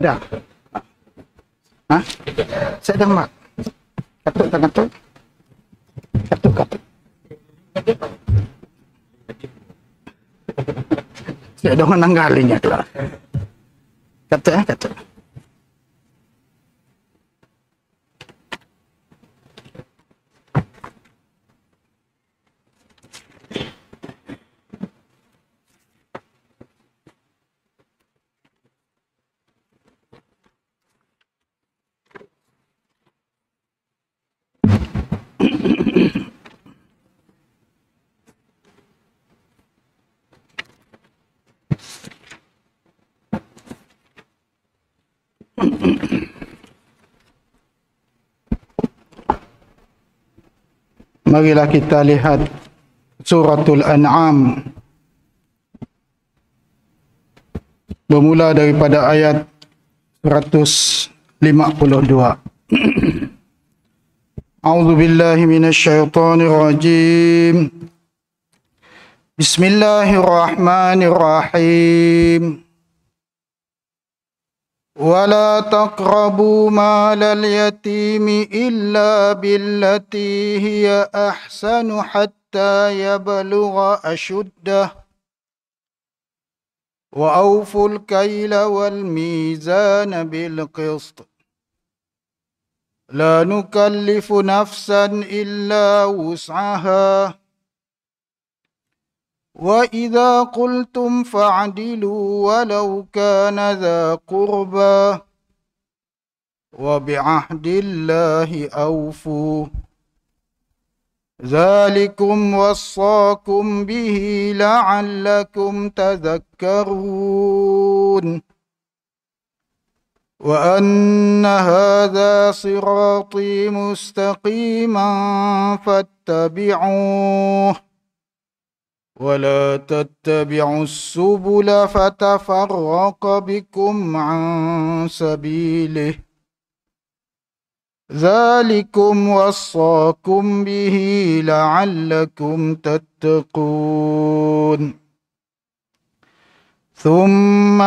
Dah. Hah? Saya dah mak. Katuk tak katuk? Katuk. Saya dah menanggalinya tu lah. Katuk. Marilah kita lihat suratul An'am, bermula daripada ayat 152. A'udzu billahi minasyaitonir rajim. Bismillahirrahmanirrahim. ولا تقربوا مال اليتيم إلا بالتي هي أحسن حتى يبلغ أشده وأوفوا الكيل والميزان بالقسط لا نكلف نفسا إلا وسعها وَإِذَا قُلْتُمْ فَاعْدِلُوا وَلَوْ كَانَ ذَا قُرْبَى وَبِعَهْدِ اللَّهِ أَوْفُوا ذَلِكُمْ وَصَّاكُمْ بِهِ لَعَلَّكُمْ تَذَكَّرُونَ وَأَنَّ هَذَا صِرَاطِي مُسْتَقِيمًا فَاتَّبِعُوهُ ولا تتبعوا السبل فتفرق بكم عن سبيله ذلكم وصاكم به لعلكم تتقون ثم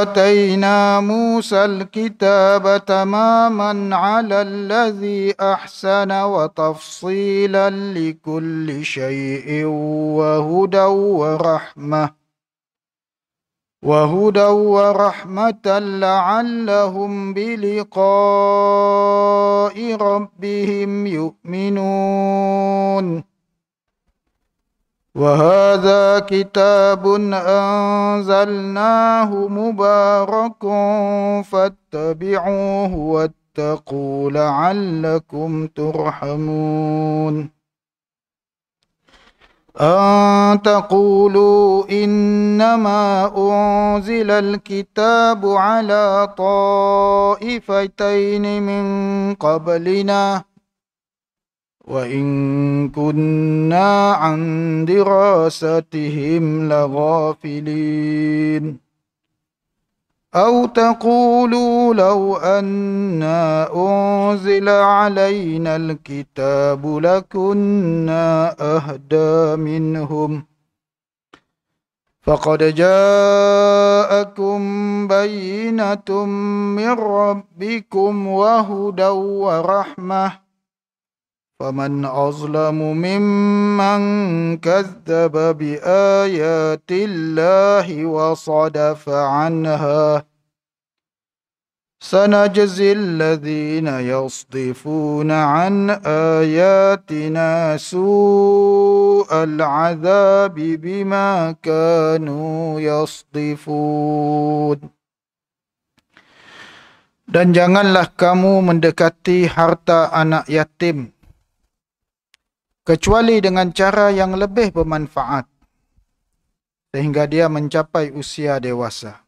آتينا موسى الكتاب تماما على الذي أحسن وتفصيلا لكل شيء وهدى ورحمة لعلهم بلقاء ربهم يؤمنون وهذا كتاب أنزلناه مبارك فاتبعوه واتقوا لعلكم ترحمون أن تقولوا إنما أنزل الكتاب على طائفتين من قبلنا وَإِن كُنَّا عَن دِرَاسَتِهِمْ لَغَافِلِينَ أَوْ تَقُولُوا لَوْ أَنَّا أُنزِلَ عَلَيْنَا الْكِتَابُ لَكُنَّا أَهْدَى مِنْهُمْ فَقَدْ جَاءَكُمْ بَيِّنَةٌ مِّن رَّبِّكُمْ وَهُدًى وَرَحْمَةٌ فَمَنْ أَظْلَمُ مِمَّنْ كَذَّبَ بِآيَاتِ اللَّهِ وَصَدَفَ عَنْهَا سَنَجْزِي الَّذِينَ يَصْدِفُونَ عَنْ آيَاتِنَا سُوءَ الْعَذَابِ بِمَا كَانُوا يَصْدِفُونَ. Dan janganlah kamu mendekati harta anak yatim kecuali dengan cara yang lebih bermanfaat sehingga dia mencapai usia dewasa.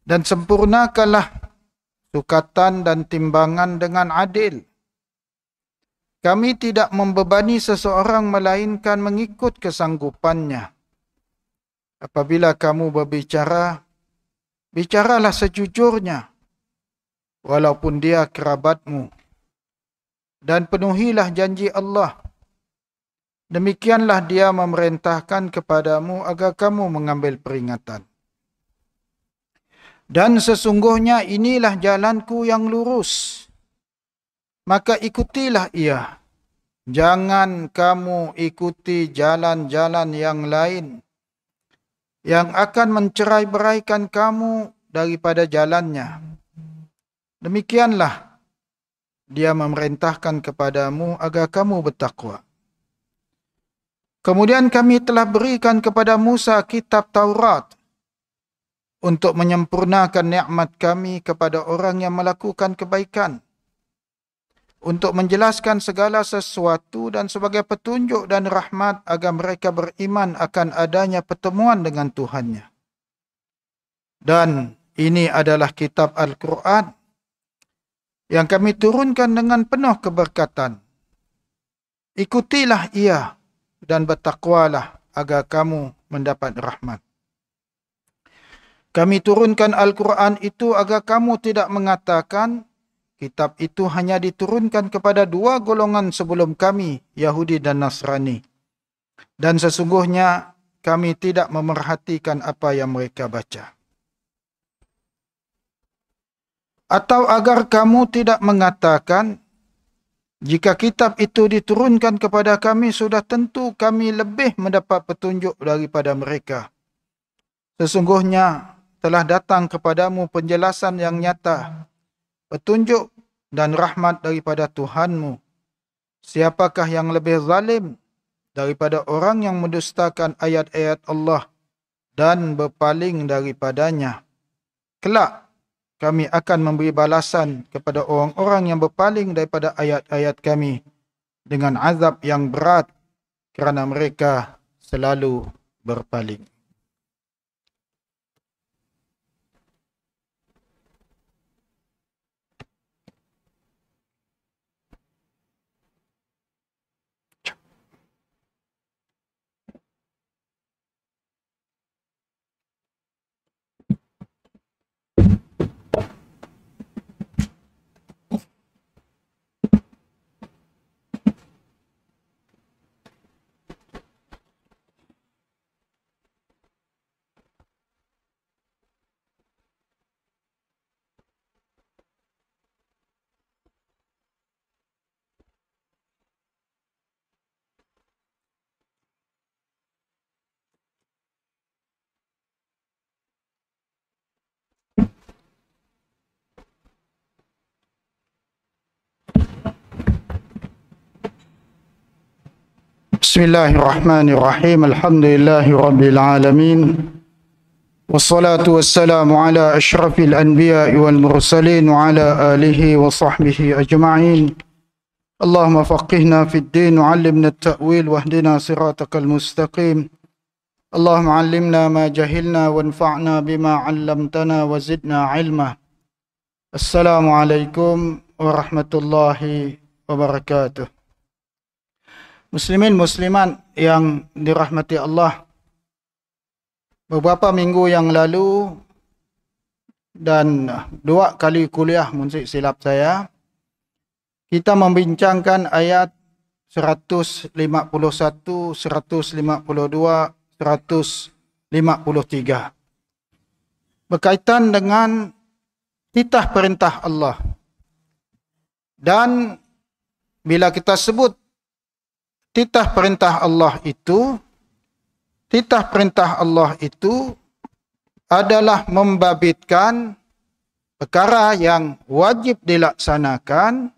Dan sempurnakanlah sukatan dan timbangan dengan adil. Kami tidak membebani seseorang melainkan mengikut kesanggupannya. Apabila kamu berbicara, bicaralah sejujurnya, walaupun dia kerabatmu. Dan penuhilah janji Allah. Demikianlah dia memerintahkan kepadamu agar kamu mengambil peringatan. Dan sesungguhnya inilah jalanku yang lurus, maka ikutilah ia. Jangan kamu ikuti jalan-jalan yang lain yang akan mencerai-beraikan kamu daripada jalannya. Demikianlah dia memerintahkan kepadamu agar kamu bertakwa. Kemudian kami telah berikan kepada Musa kitab Taurat untuk menyempurnakan nikmat kami kepada orang yang melakukan kebaikan, untuk menjelaskan segala sesuatu dan sebagai petunjuk dan rahmat agar mereka beriman akan adanya pertemuan dengan Tuhannya. Dan ini adalah kitab Al-Quran yang kami turunkan dengan penuh keberkatan. Ikutilah ia dan bertakwalah agar kamu mendapat rahmat. Kami turunkan Al-Quran itu agar kamu tidak mengatakan kitab itu hanya diturunkan kepada dua golongan sebelum kami, Yahudi dan Nasrani. Dan sesungguhnya kami tidak memerhatikan apa yang mereka baca. Atau agar kamu tidak mengatakan, jika kitab itu diturunkan kepada kami, sudah tentu kami lebih mendapat petunjuk daripada mereka. Sesungguhnya telah datang kepadamu penjelasan yang nyata, petunjuk dan rahmat daripada Tuhanmu. Siapakah yang lebih zalim daripada orang yang mendustakan ayat-ayat Allah dan berpaling daripadanya? Kelak kami akan memberi balasan kepada orang-orang yang berpaling daripada ayat-ayat kami dengan azab yang berat kerana mereka selalu berpaling. Bismillahirrahmanirrahim. Alhamdulillahi rabbil alamin. Wassalatu wassalamu ala asyrafil anbiya'i wal mursalin wa ala alihi wa sahbihi ajma'in. Allahumma faqihna fid din wa 'allimna at-ta'wil wahdina siratakal mustaqim. Allahumma 'allimna ma jahilna wanfa'na bima 'allamtana wa zidna 'ilma. Assalamualaikum warahmatullahi wabarakatuh. Muslimin muslimat yang dirahmati Allah, beberapa minggu yang lalu dan dua kali kuliah mungkin silap saya, kita membincangkan ayat 151, 152, 153 berkaitan dengan titah perintah Allah. Dan bila kita sebut titah perintah Allah itu adalah membabitkan perkara yang wajib dilaksanakan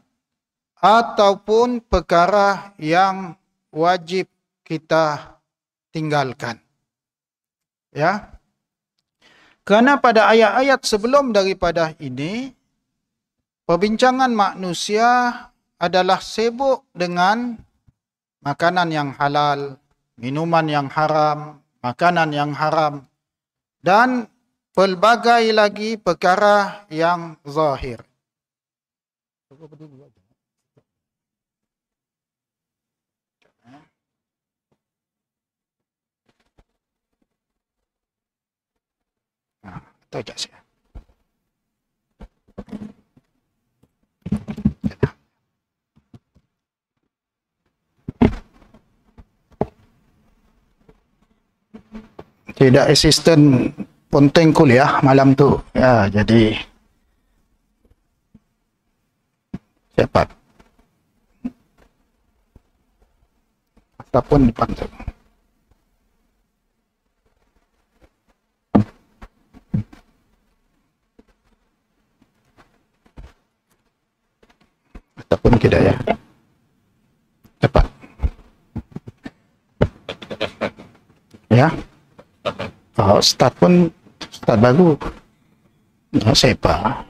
ataupun perkara yang wajib kita tinggalkan. Ya. Kerana pada ayat-ayat sebelum daripada ini, perbincangan manusia adalah sibuk dengan makanan yang halal, minuman yang haram, makanan yang haram, dan pelbagai lagi perkara yang zahir. Tahu tak saya? Tidak asisten ponteng kuliah malam tu. Ya, jadi cepat. Ataupun depan tu. Ataupun tidak ya. Cepat. Ya. Oh, start baru. Ya, siapa?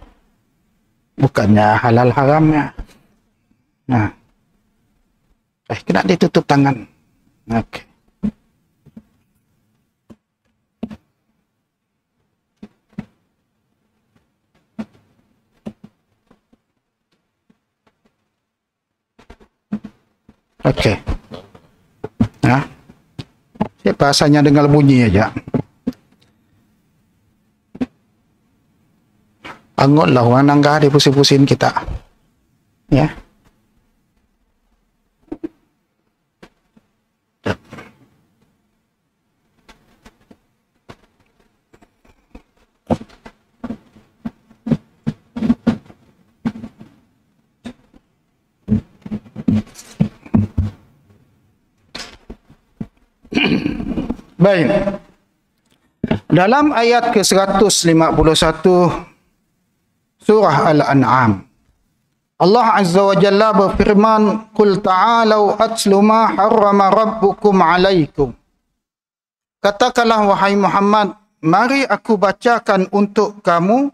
Bukannya halal haram ya. Nah. Kena ditutup tangan. Okey. Okey. Nah. Siapa asalnya dengar bunyi aja. Angotlah orang nangga di pusing-pusing kita. Ya. Baik. Dalam ayat ke-151 surah Al-An'am, Allah Azza wa Jalla berfirman, "Qul ta'alau atlu ma harrama rabbukum 'alaikum." Katakanlah wahai Muhammad, mari aku bacakan untuk kamu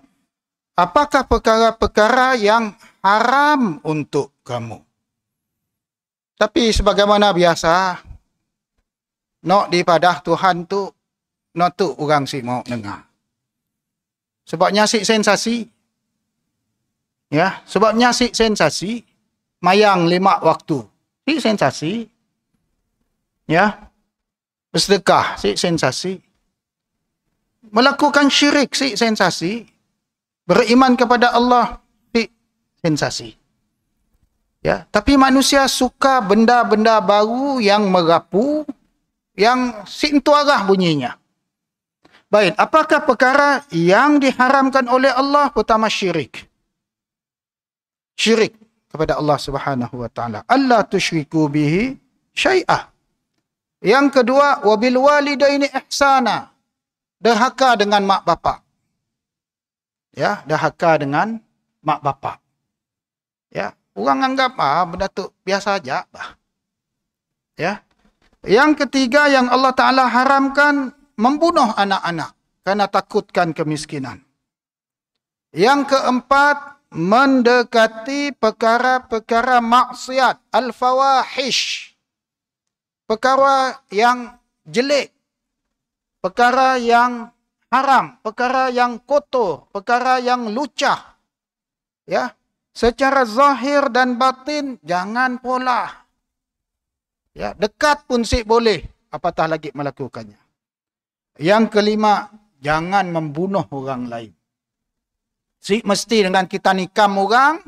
apakah perkara-perkara yang haram untuk kamu. Tapi sebagaimana biasa, nak di padah Tuhan tu, nak tu orang si mau dengar. Sebabnya si sensasi. Ya, sebabnya si sensasi. Mayang 5 waktu. Si sensasi. Ya. Bersedekah, si sensasi. Melakukan syirik, si sensasi. Beriman kepada Allah, si sensasi. Ya, tapi manusia suka benda-benda baru yang merapu, yang sintu arah bunyinya. Baik, apakah perkara yang diharamkan oleh Allah? Pertama, syirik. Syirik kepada Allah Subhanahu wa taala. Allah tusyriku bihi syai'ah. Yang kedua, wabil walidaini ihsana. Derhaka dengan mak bapak. Ya, derhaka dengan mak bapak. Ya, orang anggap benda tu biasa aja bah. Ya. Yang ketiga yang Allah Taala haramkan, membunuh anak-anak kerana takutkan kemiskinan. Yang keempat, mendekati perkara-perkara maksiat, al-fawahish. Perkara yang jelek, perkara yang haram, perkara yang kotor, perkara yang lucah. Ya, secara zahir dan batin jangan pola. Ya, dekat pun si boleh, apatah lagi melakukannya. Yang kelima, jangan membunuh orang lain. Si mesti dengan kita nikam orang,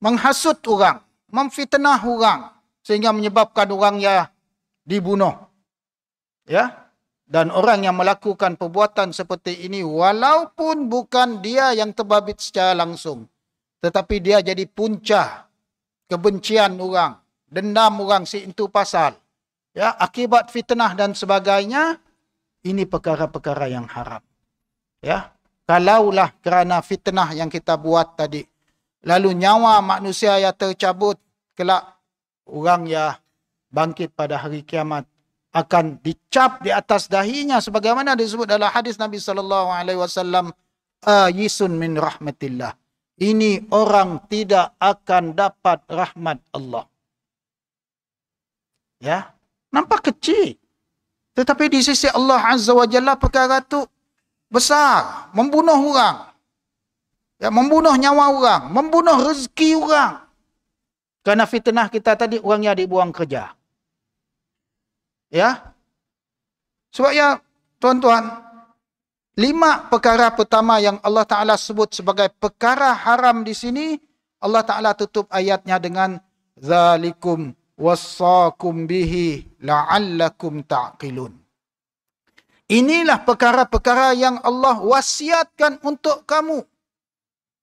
menghasut orang, memfitnah orang, sehingga menyebabkan orang ya dibunuh. Ya, dan orang yang melakukan perbuatan seperti ini, walaupun bukan dia yang terbabit secara langsung, tetapi dia jadi punca kebencian orang, dendam orang si itu pasal. Ya, akibat fitnah dan sebagainya, ini perkara-perkara yang haram. Ya, kalaulah kerana fitnah yang kita buat tadi, lalu nyawa manusia yang tercabut, kelak orang yang bangkit pada hari kiamat akan dicap di atas dahinya sebagaimana disebut dalam hadis Nabi sallallahu alaihi wasallam, ayisun min rahmatillah. Ini orang tidak akan dapat rahmat Allah. Ya, nampak kecil. Tetapi di sisi Allah Azza wa Jalla perkara tu besar, membunuh orang. Ya, membunuh nyawa orang, membunuh rezeki orang. Kerana fitnah kita tadi, orang yang dibuang kerja. Ya. Sebab ya, tuan-tuan, 5 perkara pertama yang Allah Ta'ala sebut sebagai perkara haram di sini, Allah Ta'ala tutup ayatnya dengan zalikum wassaakum bihi la'allakum ta'qilun. Inilah perkara-perkara yang Allah wasiatkan untuk kamu.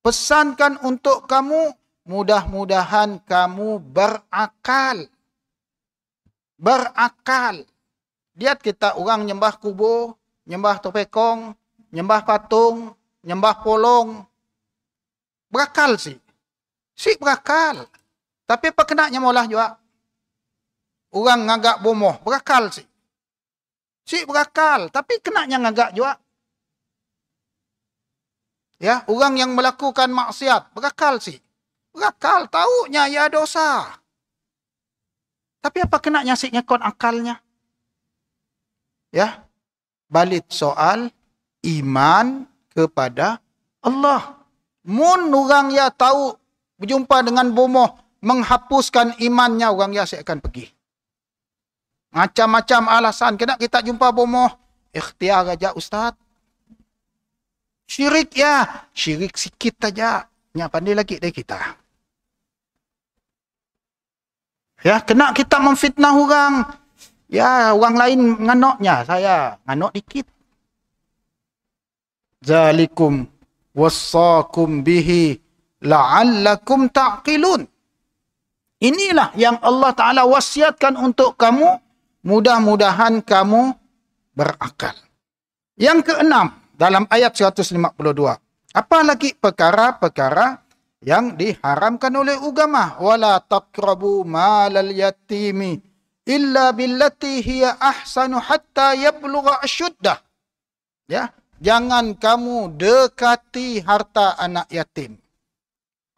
Pesankan untuk kamu. Mudah-mudahan kamu berakal. Berakal. Lihat kita orang nyembah kubur, nyembah topekong, nyembah patung, nyembah polong. Berakal sih. Si berakal. Tapi apa kenanya maulah juga. Orang ngagak bomoh. Berakal sih. Si berakal. Tapi kenanya ngagak juga. Ya, orang yang melakukan maksiat. Berakal sih. Berakal. Taunya ya dosa. Tapi apa kenanya si ngekon akalnya? Ya, balik soal iman kepada Allah. Mun orang ya tahu berjumpa dengan bomoh menghapuskan imannya, orang ya saya akan pergi. Macam-macam alasan kena kita jumpa bomoh, ikhtiar aja ustaz. Syirik ya, syirik sikit aja. Nya pandai lagi dari kita. Ya, kena kita memfitnah orang. Ya, orang lain nganoknya, saya nganok dikit. Zalikum wassakum bihi la'allakum ta'qilun. Inilah yang Allah Ta'ala wasiatkan untuk kamu. Mudah-mudahan kamu berakal. Yang keenam, dalam ayat 152. Apa lagi perkara-perkara yang diharamkan oleh agama? Wala taqrabu malal yatimi illa billati hiya ahsanu hatta yablugha asyuddah. Ya, jangan kamu dekati harta anak yatim.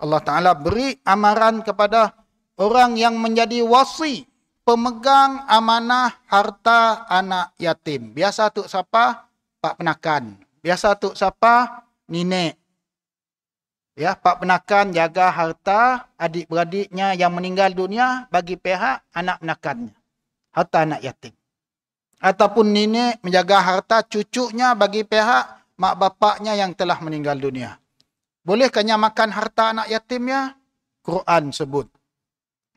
Allah Ta'ala beri amaran kepada orang yang menjadi wasi, pemegang amanah harta anak yatim. Biasa tu siapa? Pak Penakan. Biasa tu siapa? Nenek. Ya, Pak Penakan jaga harta adik-beradiknya yang meninggal dunia bagi pihak anak penakannya. Harta anak yatim. Ataupun nenek menjaga harta cucunya bagi pihak mak bapaknya yang telah meninggal dunia. Bolehkahnya makan harta anak yatimnya? Quran sebut.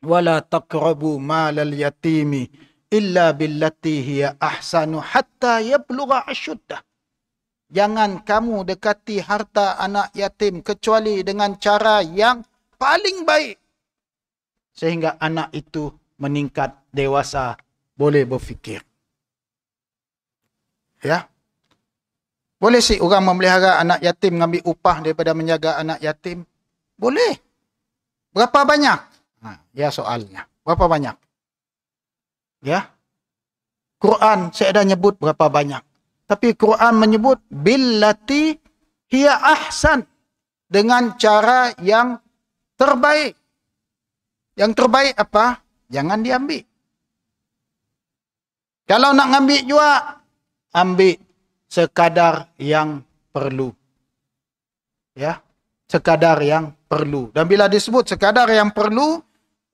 Wala taqrabu malal yatimi illa billati hiya ahsanu hatta yablugha asyuddah. Jangan kamu dekati harta anak yatim kecuali dengan cara yang paling baik. Sehingga anak itu meningkat dewasa, boleh berfikir. Ya. Boleh sih orang memelihara anak yatim ngambil upah daripada menjaga anak yatim? Boleh. Berapa banyak? Ya soalnya. Berapa banyak? Ya. Quran saya dah nyebut berapa banyak. Tapi Quran menyebut billati hiya ahsan. Dengan cara yang terbaik. Yang terbaik apa? Jangan diambil. Kalau nak ngambil juga, ambil sekadar yang perlu. Ya, sekadar yang perlu. Dan bila disebut sekadar yang perlu,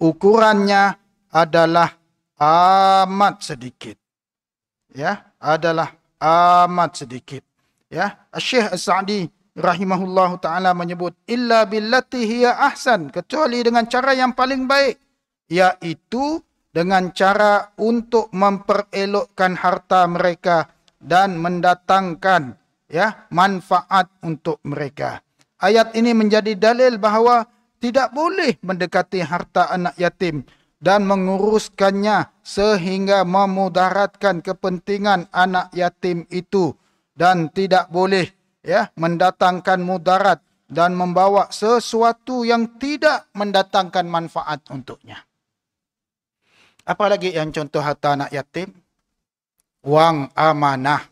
ukurannya adalah amat sedikit. Ya, adalah amat sedikit. Ya, Syekh As-Sa'di rahimahullahu taala menyebut illa billati hiya ahsan, kecuali dengan cara yang paling baik, yaitu dengan cara untuk memperelokkan harta mereka dan mendatangkan ya manfaat untuk mereka. Ayat ini menjadi dalil bahawa tidak boleh mendekati harta anak yatim dan menguruskannya sehingga memudaratkan kepentingan anak yatim itu, dan tidak boleh ya mendatangkan mudarat dan membawa sesuatu yang tidak mendatangkan manfaat untuknya. Apalagi yang contoh harta anak yatim? Wang amanah,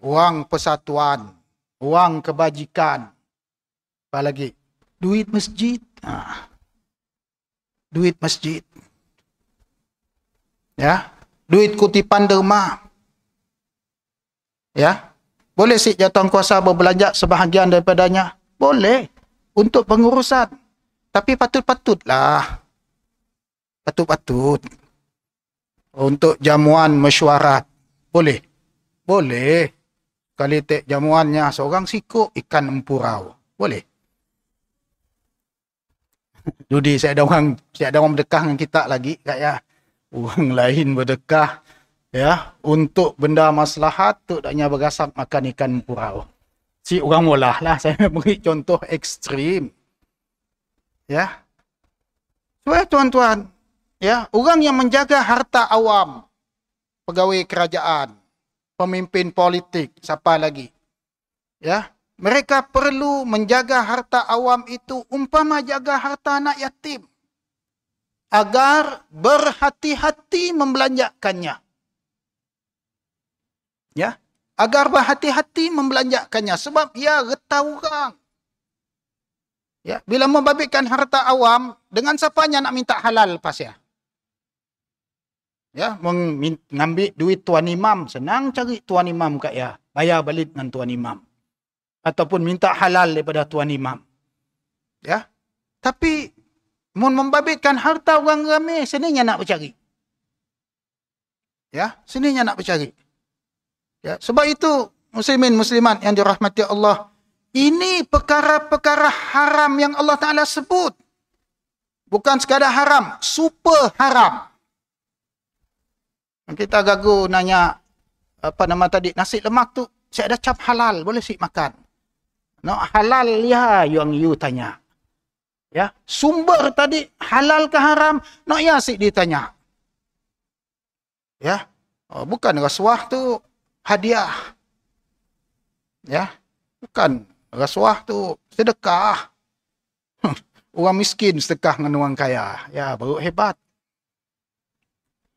wang persatuan, wang kebajikan. Apalagi? Duit masjid. Duit masjid. Ya, duit kutipan derma. Ya. Boleh si jawatankuasa berbelanja sebahagian daripadanya? Boleh. Untuk pengurusan. Tapi patut-patutlah. Patut-patut. Untuk jamuan mesyuarat. Boleh. Boleh. Kali tek jamuannya seorang sikuk ikan empurau. Boleh. Judi saya ada orang berdekah dengan kita lagi. Kayak orang lain berdekah. Ya, untuk benda maslahat tu daknya berasap makan ikan purau. Si orang molah lah, saya beri contoh ekstrim. Ya. Supaya tuan-tuan, ya, orang yang menjaga harta awam, pegawai kerajaan, pemimpin politik, siapa lagi? Ya, mereka perlu menjaga harta awam itu umpama jaga harta anak yatim. Agar berhati-hati membelanjakannya. Ya, agar berhati-hati membelanjakannya sebab ia getah orang. Ya, bila membabitkan harta awam, dengan siapanya nak minta halal pas ya? Ya, mengambil duit tuan imam, senang cari tuan imam kat ya, bayar balik dengan tuan imam. Ataupun minta halal daripada tuan imam. Ya. Tapi mun membabitkan harta orang ramai, seninya nak bercari. Ya, seninya nak bercari. Ya, sebab itu muslimin muslimat yang dirahmati Allah, ini perkara-perkara haram yang Allah Taala sebut. Bukan sekadar haram, super haram. Kita gagu nanya apa nama tadi, nasi lemak tu saya ada cap halal, boleh sih makan. No halal ya yang you tanya. Ya, sumber tadi halal ke haram, no ya sih ditanya. Ya. Oh, bukan rasuah tu hadiah. Ya. Bukan rasuah tu sedekah. Orang miskin sedekah dengan orang kaya. Ya, baru hebat.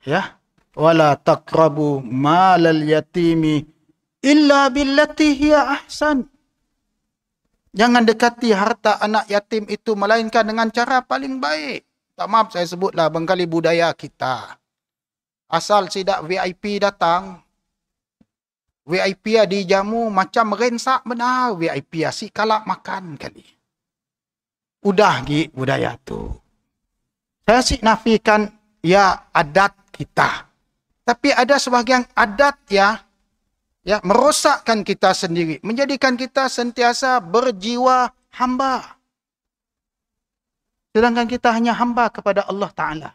Ya. Wala taqrabu malal yatimi illa billati hiya ahsan. Jangan dekati harta anak yatim itu melainkan dengan cara paling baik. Tak maaf saya sebutlah bangkali budaya kita. Asal sidak VIP datang, VIP dijamu macam rensak benar VIP si kalak makan kali. Udah gi budaya tu. Saya sih nafikan ya adat kita. Tapi ada sebahagian adat ya merosakkan kita sendiri, menjadikan kita sentiasa berjiwa hamba. Sedangkan kita hanya hamba kepada Allah Taala.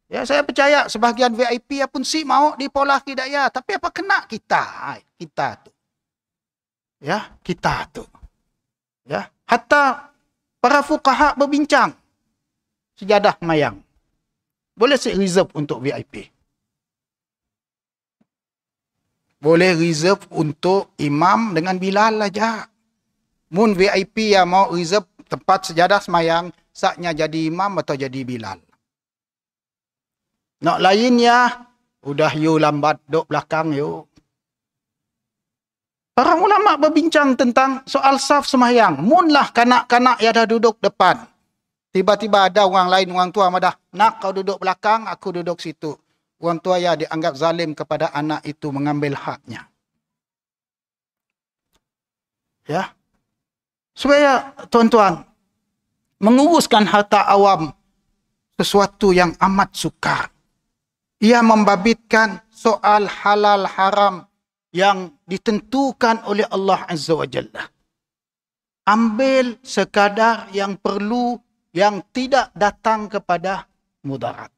Ya, saya percaya sebahagian VIP pun si mau dipolah hidayah, tapi apa kena kita? Kita tu. Ya, kita tu. Ya, hatta para fuqaha berbincang. Sejadah mayang. Boleh si reserve untuk VIP. Boleh reserve untuk imam dengan Bilal aja. Mun VIP yang mau reserve tempat sejadah semayang, saknya jadi imam atau jadi Bilal. Nak lain ya, udah you lambat duk belakang you. Para ulama berbincang tentang soal saf semayang. Mun lah kanak-kanak yang dah duduk depan. Tiba-tiba ada orang lain, orang tua madah, nak kau duduk belakang, aku duduk situ. Orang tua ya dianggap zalim kepada anak itu mengambil haknya. Ya. Supaya tuan-tuan menguruskan harta awam sesuatu yang amat sukar. Ia membabitkan soal halal haram yang ditentukan oleh Allah Azza wa Jalla. Ambil sekadar yang perlu, yang tidak datang kepada mudarat.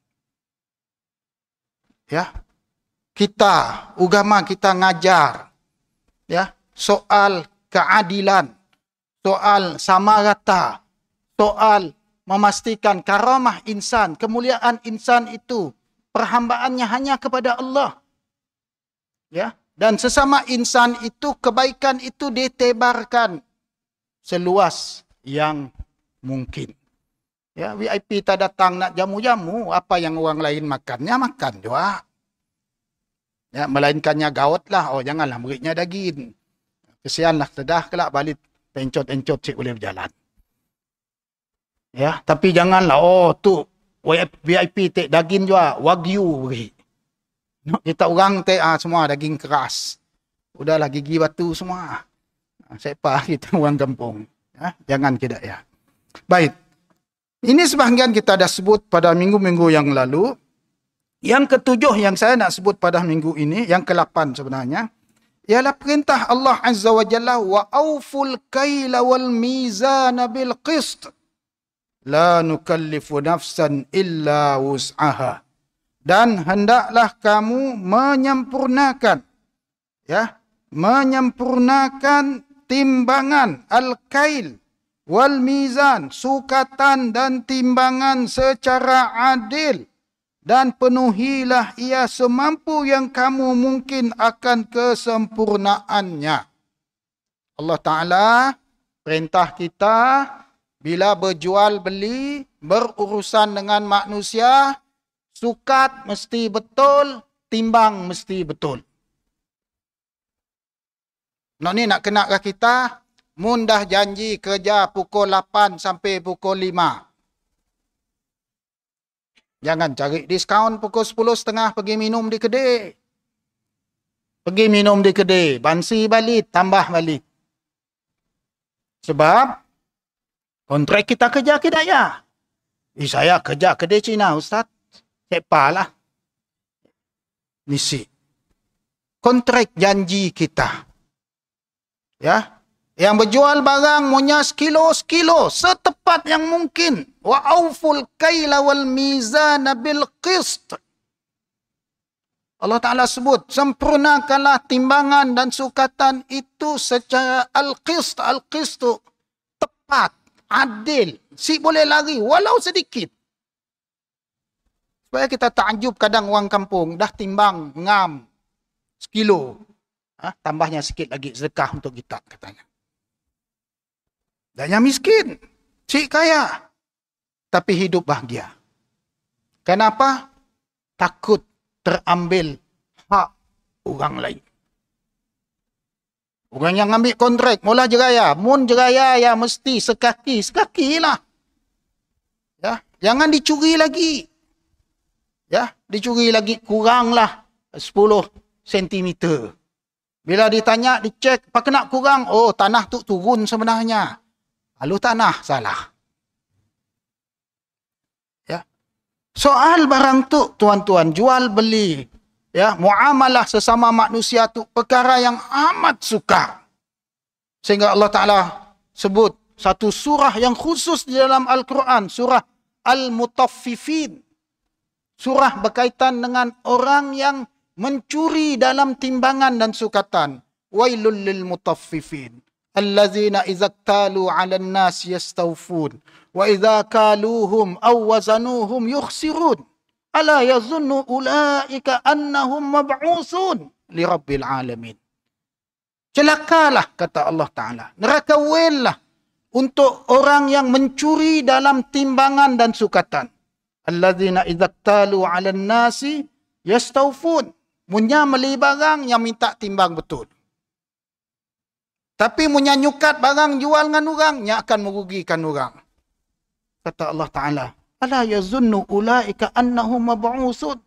Ya, kita, agama kita ngajar, ya, soal keadilan, soal sama rata, soal memastikan karamah insan, kemuliaan insan itu perhambaannya hanya kepada Allah. Ya, dan sesama insan itu kebaikan itu ditebarkan seluas yang mungkin. Ya, VIP tak datang nak jamu-jamu, apa yang orang lain makannya makan juga. Ya, melainkannya gaut lah. Oh, janganlah muridnya daging. Kesianlah, sedah kelak balik pencot-encot cik boleh berjalan. Ya, tapi janganlah, oh tu VIP tek daging juga, wagyu beri. No, kita orang tek semua daging keras. Udahlah gigi batu semua. Siapa kita orang kampung. Ya, jangan kita ya. Baik. Ini sebahagian kita dah sebut pada minggu-minggu yang lalu. Yang ketujuh yang saya nak sebut pada minggu ini, yang ke-8 sebenarnya, ialah perintah Allah Azza wa Jalla, wa auful kaila wal mizana bil qist. La nukallifu nafsan illa wus'aha. Dan hendaklah kamu menyempurnakan, ya, menyempurnakan timbangan al-kail wal mizan, sukatan dan timbangan secara adil, dan penuhilah ia semampu yang kamu mungkin akan kesempurnaannya. Allah Ta'ala perintah kita bila berjual beli, berurusan dengan manusia, sukat mesti betul, timbang mesti betul. Ni nak kena ke kita, mun dah janji kerja pukul 8 sampai pukul 5. Jangan cari diskaun pukul 10.30 pergi minum di kedai. Pergi minum di kedai, bansi balik, tambah balik. Sebab kontrak kita kerja kedaya. Saya kerja kedai Cina, Ustaz. Sepalah. Misi. Kontrak janji kita. Ya. Yang berjual barang punya sekilo, setepat yang mungkin. Wa auful kaila wal mizana bil qist. Allah Ta'ala sebut, sempurnakanlah timbangan dan sukatan itu secara al-qist. Al-qist itu tepat, adil. Si boleh lari, walau sedikit. Supaya kita takjub kadang orang kampung, dah timbang, ngam, sekilo. Tambahnya sikit lagi sedekah untuk kita, katanya. Dan yang miskin, si kaya, tapi hidup bahagia. Kenapa? Takut terambil hak orang lain. Orang yang ambil kontrak, mula jeraya. Mun jeraya ya mesti sekaki lah. Ya, jangan dicuri lagi. Ya, dicuri lagi kuranglah 10 cm. Bila ditanya, dicek, apa kena kurang? Oh, tanah tu turun sebenarnya. Lalu tanah salah. Ya. Soal barang tu, tuan-tuan, jual beli, ya, muamalah sesama manusia tu perkara yang amat sukar. Sehingga Allah Ta'ala sebut satu surah yang khusus di dalam Al-Quran, surah Al-Mutaffifin. Surah berkaitan dengan orang yang mencuri dalam timbangan dan sukatan. Wailul lil mutaffifin. Allazina idza iktalu 'alan nas yastawfun wa idza kaluhum aw wazanuhum yukhsirun. Ala yazunnu ulaika annahum mab'usun li rabbil alamin. Celakalah, kata Allah Ta'ala. Neraka wellah untuk orang yang mencuri dalam timbangan dan sukatan. Allazina idza iktalu 'alan nasi yastawfun. Munya beli barang yang minta timbang betul. Tapi munya nyukat barang jual dengan orang, yang akan merugikan orang. Kata Allah Ta'ala, ala yazunnu ulaika annahum mab'usun.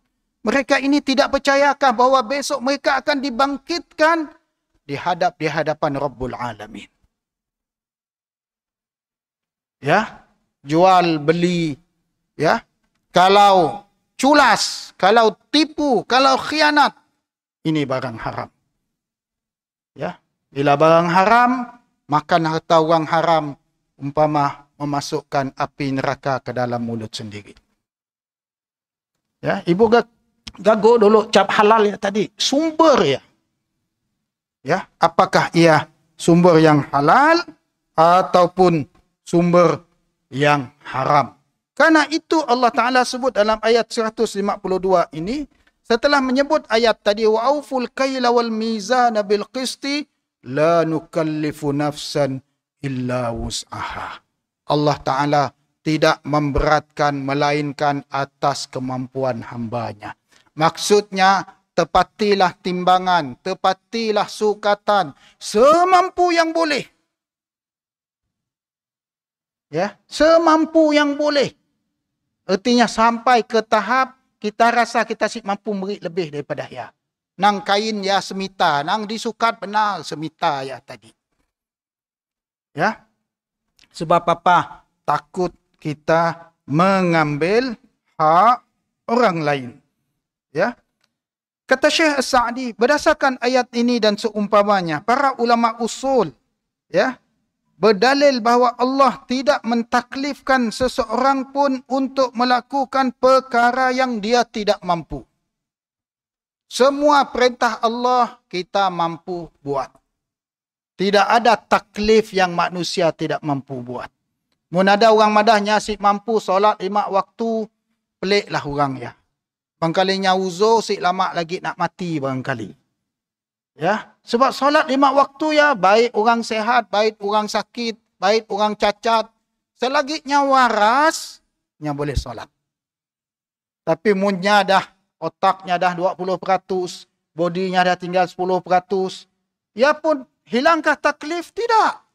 Mereka ini tidak percayakah bahawa besok mereka akan dibangkitkan di hadapan Rabbul Alamin. Ya, jual beli, ya. Kalau culas, kalau tipu, kalau khianat, ini barang haram. Ya, bila barang haram, makan harta orang haram umpama memasukkan api neraka ke dalam mulut sendiri. Ya, ibu gago dulu cap halal ya tadi, sumber ya. Ya, apakah ia sumber yang halal ataupun sumber yang haram? Karena itu Allah Ta'ala sebut dalam ayat 152 ini, setelah menyebut ayat tadi, wa'auful kaila wal mizana bil qisti, la nukallifu nafsan illa wus'aha. Allah Ta'ala tidak memberatkan melainkan atas kemampuan hambanya. Maksudnya, tepatilah timbangan, tepatilah sukatan, semampu yang boleh. Ya, semampu yang boleh. Artinya sampai ke tahap kita rasa kita mampu beri lebih daripada ya. Nang kain ya semita, nang disukat benar semita ya tadi. Ya. Sebab apa? Takut kita mengambil hak orang lain. Ya. Kata Syekh As-Sa'di, berdasarkan ayat ini dan seumpamanya, para ulama usul, ya, berdalil bahawa Allah tidak mentaklifkan seseorang pun untuk melakukan perkara yang dia tidak mampu. Semua perintah Allah kita mampu buat. Tidak ada taklif yang manusia tidak mampu buat. Mun ada orang madahnya si mampu solat 5 waktu, peliklah orang ya. Bangkalinya uzur si lama lagi nak mati barangkali. Ya, sebab solat 5 waktu ya, baik orang sehat, baik orang sakit, baik orang cacat, selagi waras, nya boleh solat. Tapi munnya dah, otaknya dah 20%, bodinya dah tinggal 10%, ya pun hilangkah taklif? Tidak.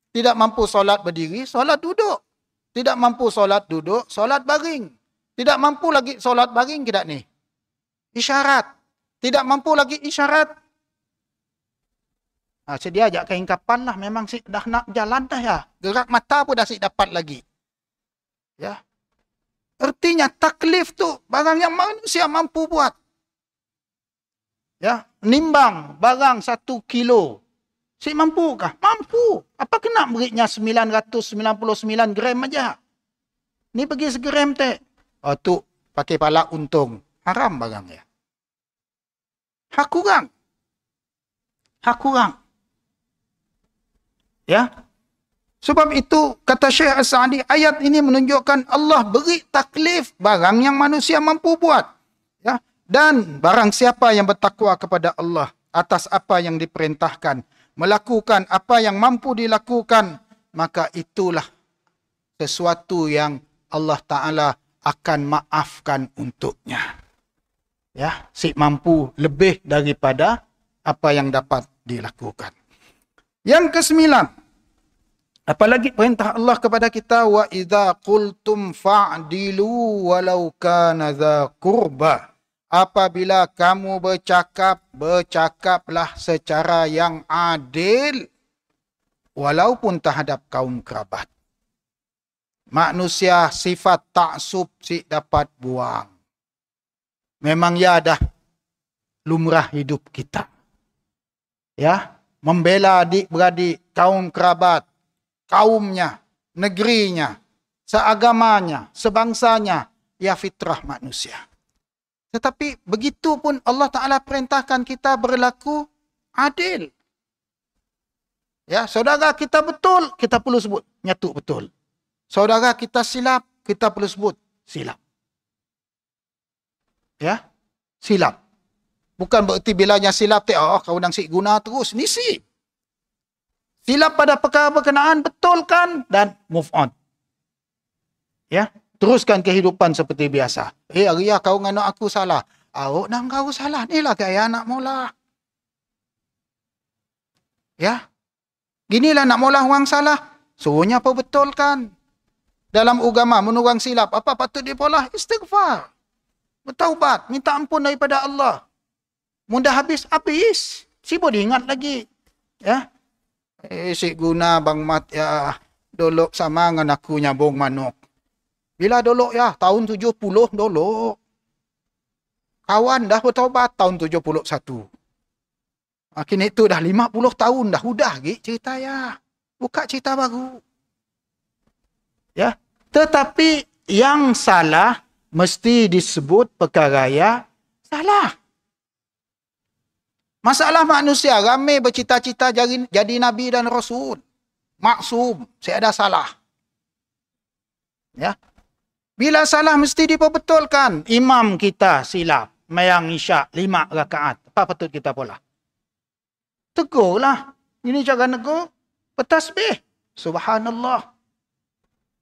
Tidak mampu solat berdiri, solat duduk. Tidak mampu solat duduk, solat baring. Tidak mampu lagi solat baring tidak nih? Isyarat. Tidak mampu lagi isyarat. Sedia ajak kain kapan lah. Memang si dah nak jalan dah ya. Gerak mata pun dah si dapat lagi. Ya. Artinya taklif tu barang yang manusia mampu buat. Ya. Nimbang barang 1 kilo. Si mampu kah? Mampu. Apa kena berinya 999 gram aja? Ni pergi segram teh. Oh tu pakai pala untung. Haram barangnya. Hak kurang. Hak kurang. Ya. Sebab itu kata Syekh As-Sa'di, ayat ini menunjukkan Allah beri taklif barang yang manusia mampu buat. Ya. Dan barang siapa yang bertakwa kepada Allah atas apa yang diperintahkan, melakukan apa yang mampu dilakukan, maka itulah sesuatu yang Allah Ta'ala akan maafkan untuknya. Ya, si mampu lebih daripada apa yang dapat dilakukan. Yang ke-9, apalagi perintah Allah kepada kita, wa idza qultum fa'dilu walau kana dza qurba. Apabila kamu bercakap, bercakaplah secara yang adil walaupun terhadap kaum kerabat. Manusia sifat taksub si dapat buang. Memang ya dah lumrah hidup kita. Ya, membela adik-beradik, kaum kerabat, kaumnya, negerinya, seagamanya, sebangsanya, ya fitrah manusia. Tetapi begitu pun Allah Ta'ala perintahkan kita berlaku adil. Ya, saudara kita betul, kita perlu sebut nyatu betul. Saudara kita silap, kita perlu sebut silap. Ya, silap. Bukan bererti bilanya silap, kau nang si guna terus. Ni si. Silap pada perkara berkenaan, betulkan dan move on. Ya, teruskan kehidupan seperti biasa. Ria kau ngano aku salah. Awak nang kau salah. Inilah gaya anak mula. Ya. Ginilah nak mula orang salah. Suruhnya apa betulkan. Dalam agama menurang silap, apa patut dipolah? Istighfar. Bertaubat, minta ampun daripada Allah. Mudah habis. Si boleh ingat lagi. Ya. Si guna bang mat ya dolok sama dengan aku nyabung manok. Bila dolok ya? Tahun 70 dolok. Kawan dah bertaubat tahun 71. Kini itu dah 50 tahun dah. Udah cerita ya. Buka cerita baru. Ya, tetapi yang salah mesti disebut perkara ya salah. Masalah manusia ramai bercita-cita jadi nabi dan rasul. Maksum, saya ada salah. Ya. Bila salah mesti diperbetulkan. Imam kita silap, mayang isyak 5 rakaat. Apa patut kita pola? Tegurlah. Ini cara negur, bertasbih. Subhanallah.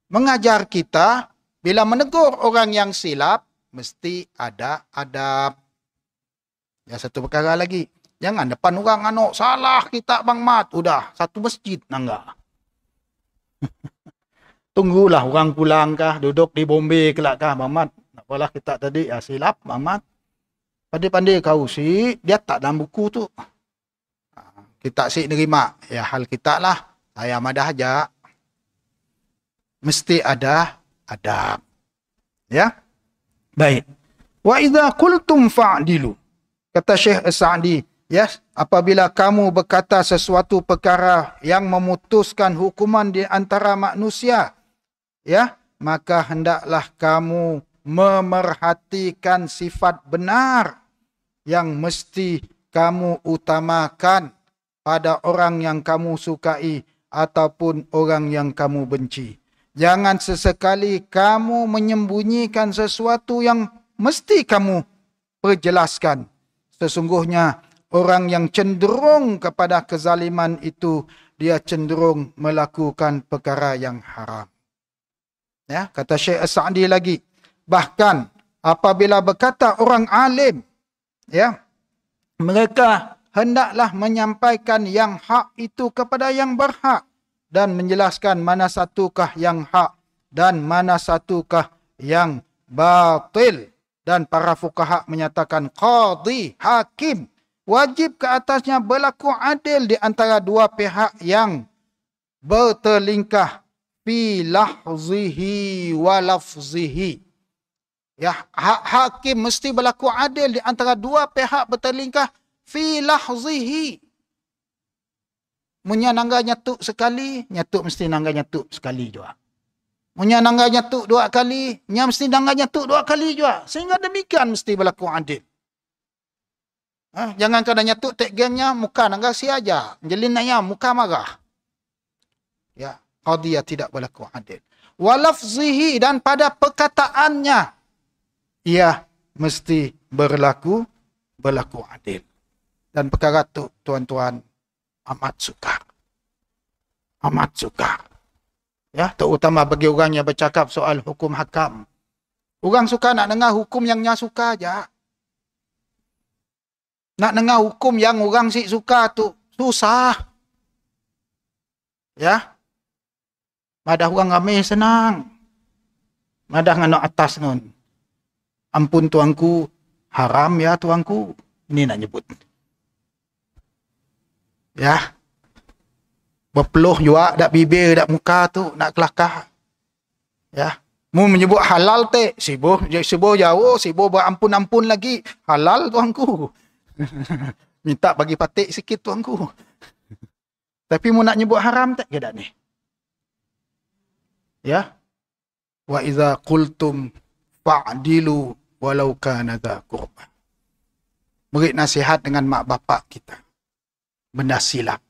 Mengajar kita, bila menegur orang yang silap, mesti ada adab. Ya, satu perkara lagi. Jangan depan orang anak, salah kita Bang Mat. Udah, satu masjid, enggak. Tunggulah orang pulang kah, duduk di Bombay kelak kah, Bang Mat. Apalah kita tadi, ya silap Bang Mat. Pandai-pandai kau si, dia tak dalam buku tu. Kita si nerima. Ya, hal kita lah. Saya madah aja. Mesti ada adab. Ya. Baik. Wa idza qultum fa'dilu. Kata Syekh As-Sa'di, Yes, apabila kamu berkata sesuatu perkara yang memutuskan hukuman di antara manusia, ya, maka hendaklah kamu memerhatikan sifat benar yang mesti kamu utamakan pada orang yang kamu sukai ataupun orang yang kamu benci. Jangan sesekali kamu menyembunyikan sesuatu yang mesti kamu perjelaskan. Sesungguhnya orang yang cenderung kepada kezaliman itu, dia cenderung melakukan perkara yang haram. Ya, kata Syekh As-Sa'di lagi, bahkan apabila berkata orang alim, ya, mereka hendaklah menyampaikan yang hak itu kepada yang berhak dan menjelaskan mana satukah yang hak dan mana satukah yang batil. Dan para fuqaha menyatakan qadhi, hakim, wajib ke atasnya berlaku adil di antara dua pihak yang bertelingkah fi lahzihi wa lafzihi. Ya, hakim mesti berlaku adil di antara dua pihak bertelingkah fi lahzihi. Munya nangga nyatuk sekali, nyatuk mesti nangga nyatuk sekali juga. Munya nangga nyatuk dua kali, nya mesti nangga nyatuk dua kali juga. Sehingga demikian mesti berlaku adil. Jangan kada nyatuk tek gengnya, muka nangga si aja. Jelin nanya, muka marah. Ya, qadiyah tidak berlaku adil. Walafzihi, dan pada perkataannya, ia mesti berlaku adil. Dan perkara itu, tuan-tuan, amat suka. Amat suka. Ya, terutama bagi orang yang bercakap soal hukum hakam. Orang suka nak dengar hukum yang nya suka aja. Nak dengar hukum yang orang si suka tu susah. Ya. Madah orang ramai senang. Madah nganak atas nun. Ampun tuanku, haram ya tuanku. Ini nak nyebut. Ya. Berpeluh juga dak bibir dak muka tu nak kelakar. Ya. Mu menyebut halal te, sibuh jauh, sibuh berampun-ampun lagi. Halal tuanku. Minta bagi patik sikit tuanku. Tapi mu nak nyebut haram tak ke dak ni? Ya. Wa iza qultum fa'dilu walau kana dha qurba. Beri nasihat dengan mak bapak kita. Benda silap.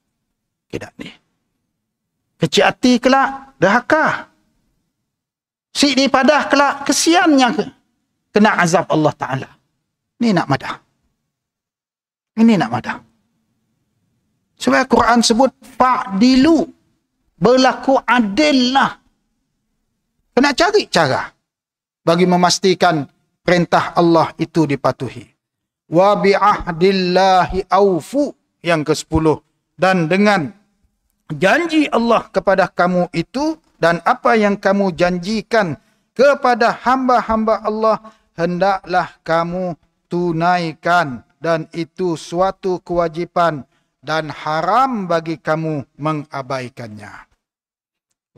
Ke dak ni? Kecil hati kelak, dahaka. Si dipadah kelak, kesiannya kena azab Allah Ta'ala. Ini nak madah. Ini nak madah. Sebab Quran sebut, fa'dilu. Berlaku adil lah. Kena cari cara. Bagi memastikan perintah Allah itu dipatuhi. Wa bi'ahdillahi awfu. Yang ke-10. Dan dengan janji Allah kepada kamu itu dan apa yang kamu janjikan kepada hamba-hamba Allah hendaklah kamu tunaikan, dan itu suatu kewajipan dan haram bagi kamu mengabaikannya.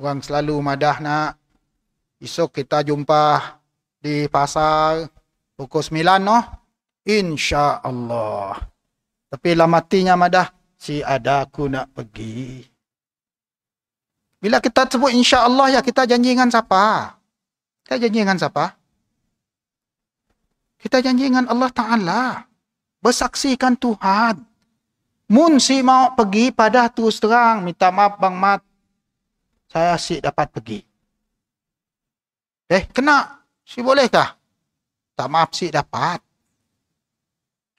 Orang selalu madah nak esok kita jumpa di pasar pukul 9 noh, insya-Allah. Tapi lah matinya madah si ada aku nak pergi. Bila kita sebut insya-Allah, ya kita janji dengan siapa? Kita janji dengan siapa? Kita janji dengan Allah Ta'ala. Bersaksikan Tuhan. Mun si mau pergi pada terus terang, minta maaf Bang Mat, saya si dapat pergi. Kena. Si bolehkah? Tak maaf si dapat.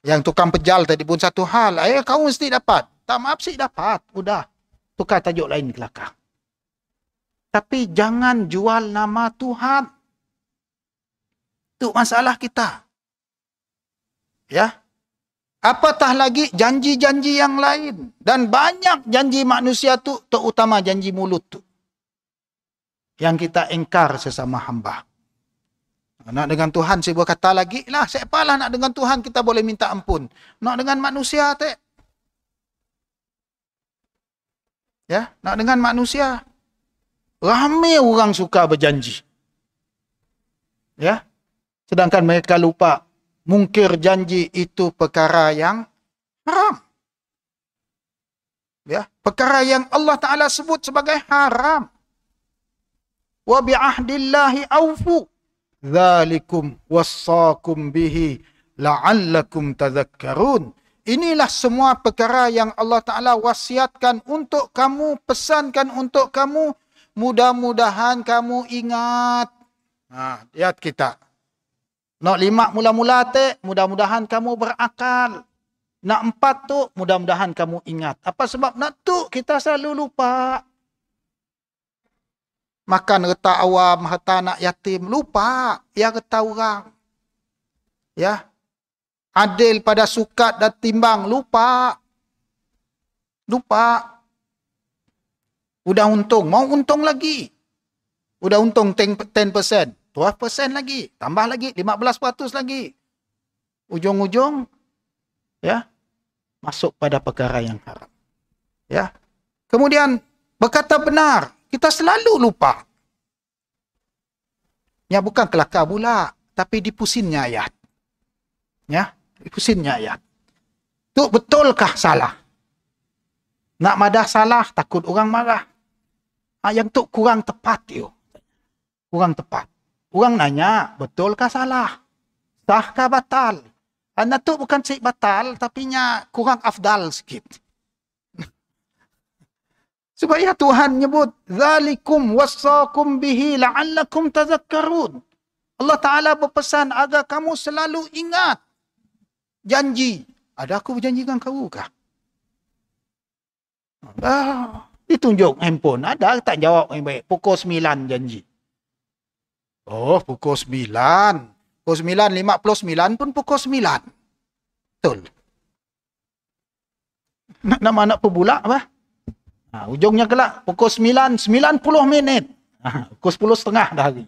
Yang tukang pejal tadi pun satu hal. Kau mesti dapat. Tak maaf si dapat. Udah. Tukar tajuk lain kelakar. Tapi jangan jual nama Tuhan. Itu masalah kita. Ya. Apatah lagi janji-janji yang lain. Dan banyak janji manusia tu, terutama janji mulut tu, yang kita ingkar sesama hamba. Nak dengan Tuhan saya berkata lagi lah. Siapalah nak dengan Tuhan kita boleh minta ampun. Nak dengan manusia tak? Ya. Nak dengan manusia. Ramai orang suka berjanji. Ya. Sedangkan mereka lupa mungkir janji itu perkara yang Haram. Ya, perkara yang Allah Ta'ala sebut sebagai haram. Wa bi'ahdillahi awfu. Dzalikum wassaakum bihi la'allakum tadhakkarun. Inilah semua perkara yang Allah Ta'ala wasiatkan untuk kamu, pesankan untuk kamu. Mudah-mudahan kamu ingat. Lihat kita. Nak 5 mula-mula mudah-mudahan kamu berakal. Nak 4 tu, mudah-mudahan kamu ingat. Apa sebab nak tu kita selalu lupa. Makan harta awam, harta anak yatim, lupa. Ya harta orang. Ya. Adil pada sukat dan timbang, lupa. Lupa. Udah untung, mau untung lagi. Udah untung 10%, 12% lagi. Tambah lagi, 15% lagi. Ujung-ujung, ya, masuk pada perkara yang haram. Ya. Kemudian berkata benar, kita selalu lupa. Ya bukan kelakar pula, tapi dipusinnya ayat. Ya, dipusinnya ayat. Itu betulkah salah? Nak madah salah, takut orang marah. Yang tu kurang tepat yo. Kurang tepat. Orang nanya, betulkah salah? Sahkah batal? Anda tu bukan cik batal, tapi nya kurang afdal sikit. Supaya Tuhan nyebut, Zalikum wassakum bihi la'allakum tazakkarun. Allah Ta'ala berpesan agar kamu selalu ingat janji. Ada aku berjanji dengan kamu kah? Ditunjuk handphone. Ada tak jawab yang baik? Pukul 9 janji. Oh, pukul 9. Pukul 9.59 pun pukul 9. Betul. Nama anak pebulak apa? Ujungnya kelak pukul 9, 90 minit. Pukul 10.30 dah hari.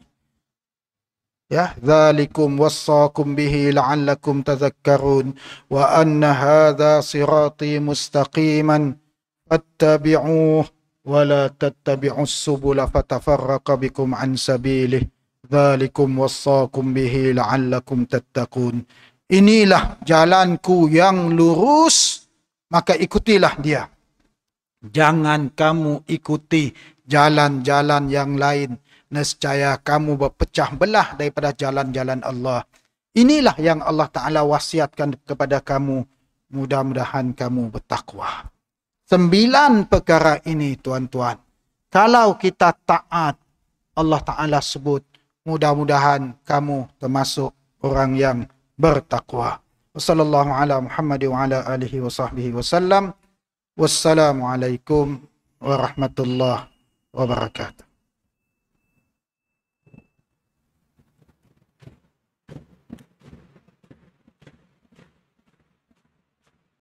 Ya, dzalikum wassakum bihi la'allakum tadhakkarun wa anna hadza sirati mustaqiman fattabi'uhu wa la tattabi'us subula fatafarraqa bikum an sabilihi dzalikum wassakum bihi la'allakum tattaqun. Inilah jalanku yang lurus, maka ikutilah dia. Jangan kamu ikuti jalan-jalan yang lain. Nescaya kamu berpecah belah daripada jalan-jalan Allah. Inilah yang Allah Ta'ala wasiatkan kepada kamu. Mudah-mudahan kamu bertakwa. 9 perkara ini, tuan-tuan. Kalau kita taat, Allah Ta'ala sebut, mudah-mudahan kamu termasuk orang yang bertakwa. Wassallallahu ala Muhammad wa ala alihi wa sahbihi wasallam. Wassalamualaikum warahmatullahi wabarakatuh.